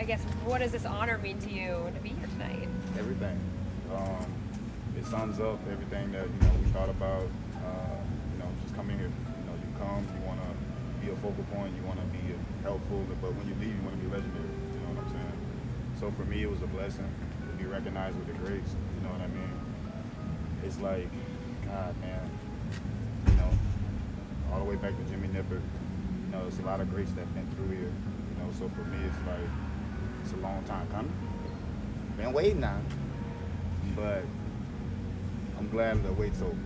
I guess, what does this honor mean to you to be here tonight? Everything. It sums up everything that we thought about. Just coming here. You come, you want to be a focal point, you want to be helpful, but when you leave, you want to be legendary. You know what I'm saying? So for me, it was a blessing to be recognized with the greats. You know what I mean? It's like, God, man. All the way back to Jimmy Nippert. It's a lot of greats that have been through here. So for me, it's like it's a long time coming. Been waiting on, but I'm glad the wait's over.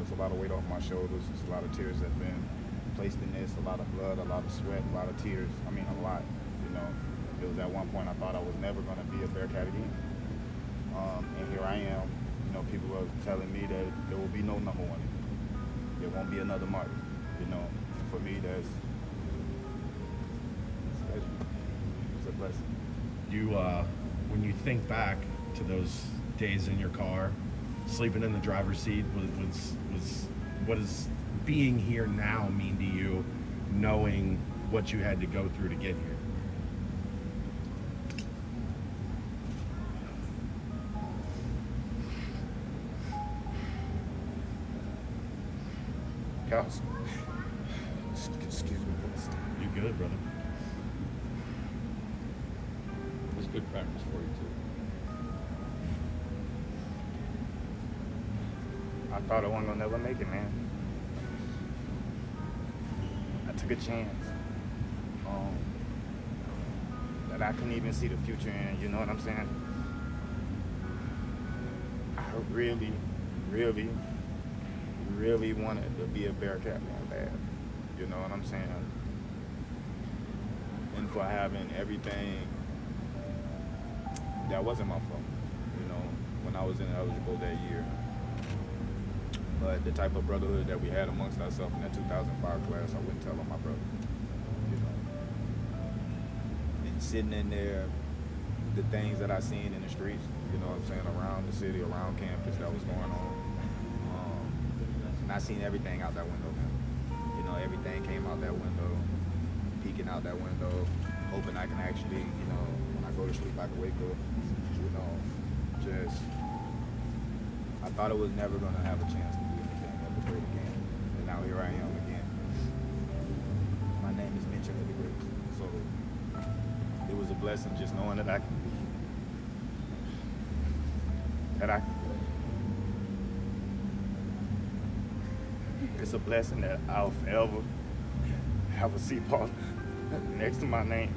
It's a lot of weight off my shoulders. It's a lot of tears that have been placed in this. A lot of blood, a lot of sweat, a lot of tears. I mean, a lot. It was at one point I thought I was never going to be a Bearcat again, and here I am. People are telling me that there will be no number one. There won't be another Mardy. For me, it's a blessing. You, when you think back to those days in your car, sleeping in the driver's seat, what does being here now mean to you, knowing what you had to go through to get here? Guys, excuse me for this. You good, brother? It's good practice for you too. I thought I wasn't gonna never make it, man. I took a chance that I couldn't even see the future in. You know what I'm saying? I really, really, really wanted to be a Bearcat, man, bad. You know what I'm saying? And for having everything that wasn't my fault, when I was ineligible that year. But the type of brotherhood that we had amongst ourselves in that 2005 class, I wouldn't tell on my brother. And sitting in there, the things that I seen in the streets, around the city, around campus that was going on. And I seen everything out that window, man. Everything came out that window, peeking out that window, hoping I can actually, when I go to sleep, I can wake up, I thought it was never going to have a chance to do anything ever great again. And now here I am again. My name is mentioned in the greats. So it was a blessing just knowing that I could be. It's a blessing that I'll forever have a seatbelt next to my name.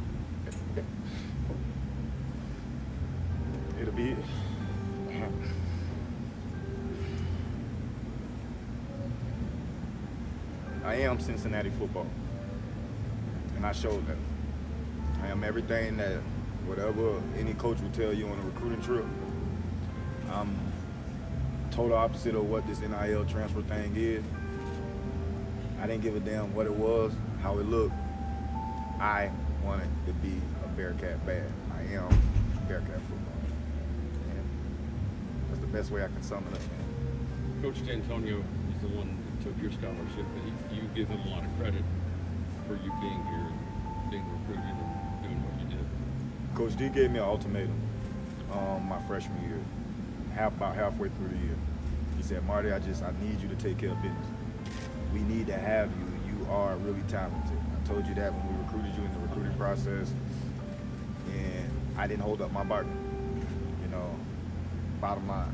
It'll be I am Cincinnati football, and I showed that. I am everything that whatever any coach would tell you on a recruiting trip. I'm total opposite of what this NIL transfer thing is. I didn't give a damn what it was, how it looked. I wanted to be a Bearcat bad. I am Bearcat football. And that's the best way I can sum it up, man. Coach D'Antonio is the one that took your scholarship, but you give him a lot of credit for you being here, being recruited, and doing what you did. Coach D gave me an ultimatum my freshman year, about halfway through the year. He said, Mardy, I need you to take care of business. We need to have you. You are really talented. I told you that when we recruited you in the recruiting process, and I didn't hold up my bargain, bottom line.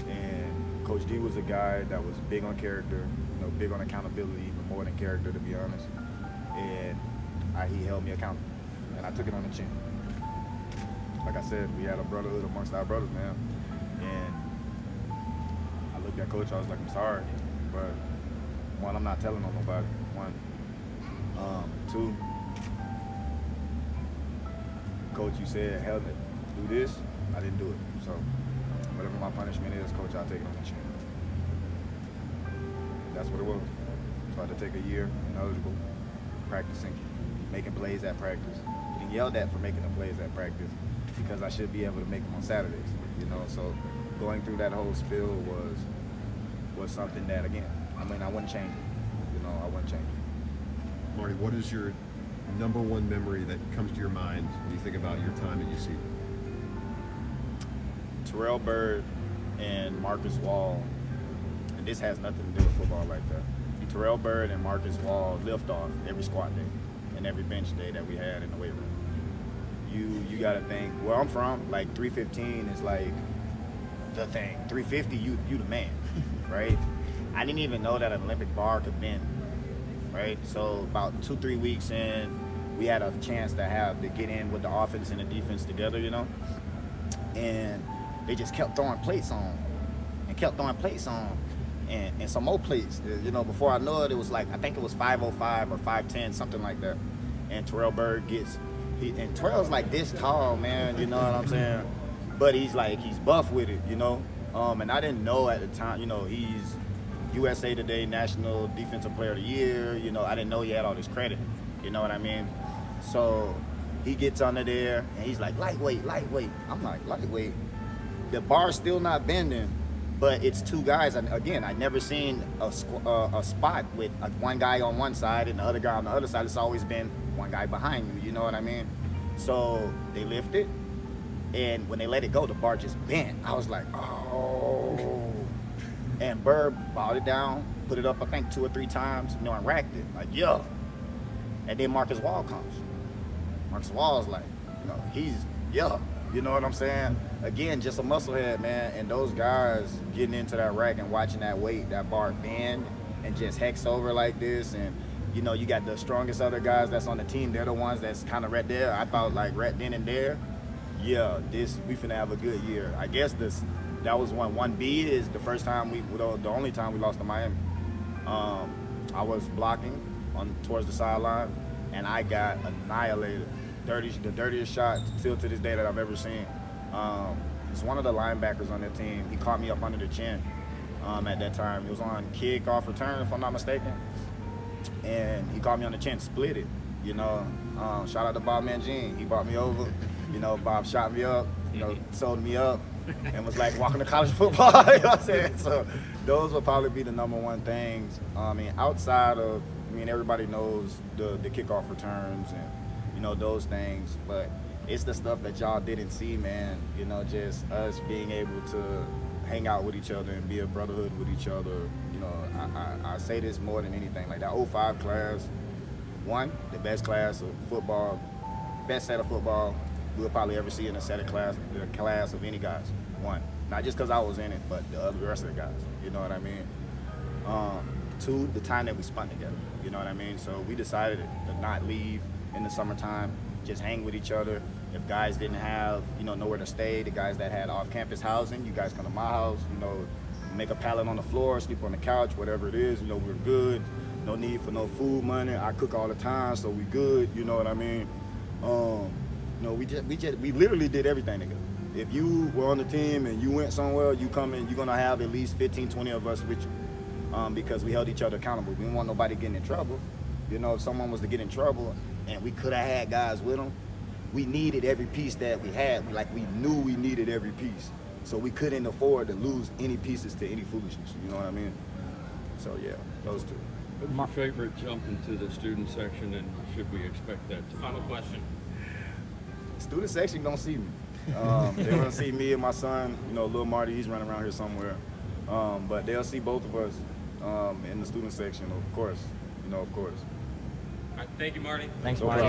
And Coach D was a guy that was big on character, big on accountability, even more than character, to be honest. And he held me accountable, and I took it on the chin. Like I said, we had a brotherhood amongst our brothers, man. And I looked at Coach, I was like, I'm sorry, but one, I'm not telling on nobody. One, two, Coach, you said, hell, do this. I didn't do it. So whatever my punishment is, Coach, I'll take it on the chin. That's what it was. So I had to take a year ineligible, practicing, making plays at practice, getting yelled at for making the plays at practice because I should be able to make them on Saturdays. So going through that whole spill was something that, again, I wouldn't change it. I wouldn't change it. Mardy, what is your number one memory that comes to your mind when you think about your time at UC? Terrell Bird and Marcus Wall, and this has nothing to do with football like that. Terrell Bird and Marcus Wall lift off every squat day and every bench day that we had in the weight room. You got to think, where I'm from, like 315 is like the thing. 350, you the man, right? I didn't even know that an Olympic bar could bend, right? So about 2-3 weeks in, we had a chance to get in with the offense and the defense together, you know? And they just kept throwing plates on and kept throwing plates on and some more plates. You know, before I know it, it was like, I think it was 505 or 510, something like that. And Terrell Bird and Terrell's like this tall, man, you know what I'm saying? But he's buff with it, you know? And I didn't know at the time, you know, he's USA Today National Defensive Player of the Year, you know, I didn't know he had all this credit, you know what I mean? So he gets under there and he's like, lightweight. I'm like, lightweight? The bar's still not bending, but it's two guys. And again, I never seen a spot with one guy on one side and the other guy on the other side. It's always been one guy behind you, you know what I mean? So they lift it, and when they let it go, the bar just bent. I was like, oh. And Bird brought it down, put it up, I think 2 or 3 times, you know, and racked it, like, yeah. And then Marcus Wall comes. Marcus Wall's like, you know, you know what I'm saying? Again, just a musclehead, man. And those guys getting into that rack and watching that weight, that bar bend and just hex over like this. And, you know, you got the strongest other guys that's on the team. They're the ones that's kind of right there. I thought like right then and there, yeah, we finna have a good year. I guess that was 1B is the first time the only time we lost to Miami. I was blocking towards the sideline, and I got annihilated. The dirtiest shot still to this day that I've ever seen. It's one of the linebackers on the team. He caught me up under the chin at that time. It was on kick-off return, if I'm not mistaken. And he caught me on the chin, split it, you know. Shout out to Bob Mangine. He brought me over. You know, Bob shot me up, you know, sold me up, and was like, welcome to college football. You know what I'm saying? So those will probably be the number one things. I mean, outside of, everybody knows the kickoff returns and, you know, those things, but it's the stuff that y'all didn't see, man. You know, just us being able to hang out with each other and be a brotherhood with each other. You know, I say this more than anything. Like that 05 class, the best class of football, best set of football we'll probably ever see in the class of any guys. Not just because I was in it, but the rest of the guys. You know what I mean? 2, the time that we spent together. You know what I mean? So we decided to not leave in the summertime, just hang with each other. If guys didn't have, you know, nowhere to stay, the guys that had off-campus housing, you guys come to my house, you know, make a pallet on the floor, sleep on the couch, whatever it is, you know, we're good. No need for no food money. I cook all the time, so we good, you know what I mean? You know, we literally did everything together. If you were on the team and you went somewhere, you come in, you're gonna have at least 15, 20 of us with you. Because we held each other accountable. We didn't want nobody getting in trouble. You know, if someone was to get in trouble and we could have had guys with them, we needed every piece that we had. We knew we needed every piece. So we couldn't afford to lose any pieces to any foolishness. You know what I mean? So yeah, those 2. What's your favorite jump into the student section, and should we expect that to Final question. Student section don't see me. They're gonna see me and my son, you know, little Mardy, he's running around here somewhere. But they'll see both of us in the student section, of course. You know, of course. All right, thank you, Marty. Thanks, No Marty. problem.